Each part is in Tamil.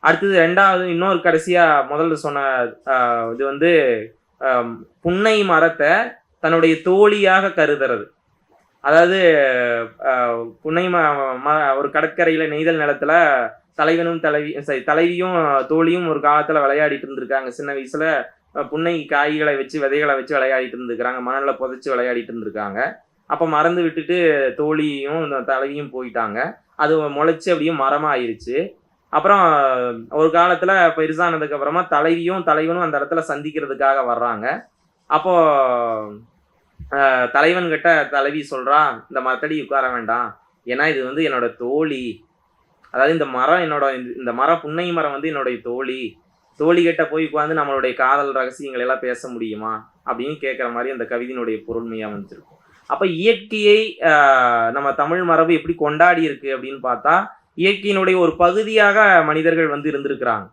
அடுத்தது 2வது இன்னொரு கடைசியா முதல்ல சொன்ன இது வந்து புன்னை மரத்த தன்னுடைய தோழியாக கருதுறது. அதாவது புன்னை ஒரு கடற்கரையில நெய்தல் நிலத்துல தலைவியும் தோழியும் ஒரு காலத்துல விளையாடிட்டு இருந்திருக்காங்க. சின்ன வயசுல புன்னை காய்களை வச்சு விதைகளை வச்சு விளையாடிட்டு இருந்திருக்காங்க. மணல்ல புதைச்சு விளையாடிட்டு இருந்திருக்காங்க. அப்ப மறந்து விட்டுட்டு தோழியும் தலைவியும் போயிட்டாங்க. அது முளைச்சு அப்படியே மரமா ஆயிருச்சு. அப்புறம் ஒரு காலத்துல பெருசானதுக்கு அப்புறமா தலைவியும் தலைவனும் அந்த இடத்துல சந்திக்கிறதுக்காக வர்றாங்க. அப்போ தலைவன் கிட்ட தலைவி சொல்றா, இந்த மரத்தடி உட்கார வேண்டாம், ஏன்னா இது வந்து என்னோட தோழி. அதாவது இந்த மரம் புன்னை மரம் வந்து என்னுடைய தோழி. தோழி கிட்ட போய் உட்காந்து நம்மளுடைய காதல் ரகசியங்கள் எல்லாம் பேச முடியுமா அப்படின்னு கேட்குற மாதிரி அந்த கவிதையினுடைய பொருண்மையா வந்துருக்கும். அப்ப இயற்கையை நம்ம தமிழ் மரபு எப்படி கொண்டாடி இருக்கு அப்படின்னு பார்த்தா, இயற்கையினுடைய ஒரு பகுதியாக மனிதர்கள் வந்து இருந்திருக்கிறாங்க.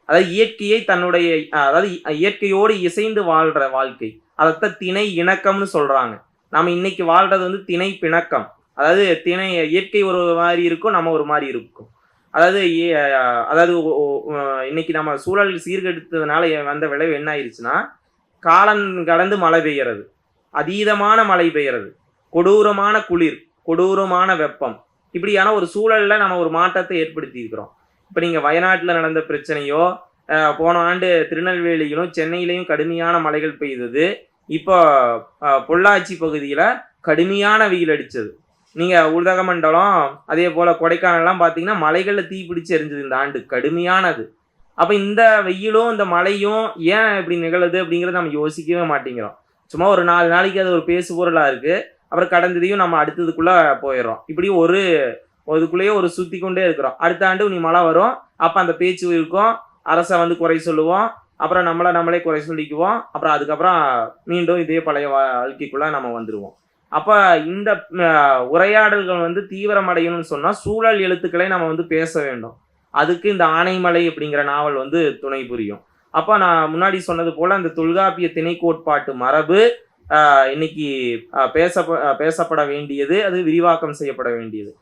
அதாவது இயற்கையை அதாவது இயற்கையோடு இசைந்து வாழ்ற வாழ்க்கை, அதைத்தான் திணை இணக்கம்னு சொல்றாங்க. நம்ம இன்னைக்கு வாழ்றது வந்து திணை பிணக்கம். அதாவது இயற்கை ஒரு மாதிரி இருக்கும், நம்ம ஒரு மாதிரி இருக்கும். அதாவது இன்னைக்கு நம்ம சூழல் சீர்கெடுத்ததுனால வந்த விளைவு என்ன ஆயிடுச்சுன்னா, காலம் கடந்து மழை பெய்யறது, அதீதமான மழை பெய்யறது, கொடூரமான குளிர், கொடூரமான வெப்பம், இப்படியான ஒரு சூழல்ல நம்ம ஒரு மாற்றத்தை ஏற்படுத்தி இருக்கிறோம். இப்ப நீங்க வயநாட்டுல நடந்த பிரச்சனையோ, போன ஆண்டு திருநெல்வேலியிலும் சென்னையிலையும் கடுமையான மழைகள் பெய்தது. இப்போ பொள்ளாச்சி பகுதியில கடுமையான வெயில் அடிச்சது. நீங்க உதகமண்டலம் அதே போல கொடைக்கானல்லாம் பார்த்தீங்கன்னா மலைகள்ல தீ பிடிச்சு எரிஞ்சது இந்த ஆண்டு, கடுமையானது. அப்ப இந்த வெயிலும் இந்த மழையும் ஏன் இப்படி நிகழுது அப்படிங்கிறத நம்ம யோசிக்கவே மாட்டேங்கிறோம். சும்மா ஒரு 4 நாளைக்கு அது ஒரு பேசு பொருளா இருக்கு. அப்புறம் கடந்ததையும் நம்ம அடுத்ததுக்குள்ள போயிடுறோம். இப்படி இதுக்குள்ளேயே ஒரு சுத்தி கொண்டே இருக்கிறோம். அடுத்த ஆண்டு நீ மழை வரும், அப்ப அந்த பேச்சு இருக்கும், அரசை வந்து குறை சொல்லுவோம், அப்புறம் நம்மளே குறை சொல்லிக்குவோம், அப்புறம் அதுக்கப்புறம் மீண்டும் இதே பழைய வாழ்க்கைக்குள்ள நம்ம வந்துடுவோம். அப்ப இந்த உரையாடல்கள் வந்து தீவிரமடையணும்னு சொன்னா சூழல் எழுத்துக்களை நம்ம வந்து பேச வேண்டும். அதுக்கு இந்த ஆனைமலை அப்படிங்கிற நாவல் வந்து துணை புரியும். அப்ப நான் முன்னாடி சொன்னது போல அந்த தொல்காப்பிய திணை கோட்பாட்டு மரபு இன்னைக்கு பேசப்பட வேண்டியது, அது விரிவாக்கம் செய்யப்பட வேண்டியது.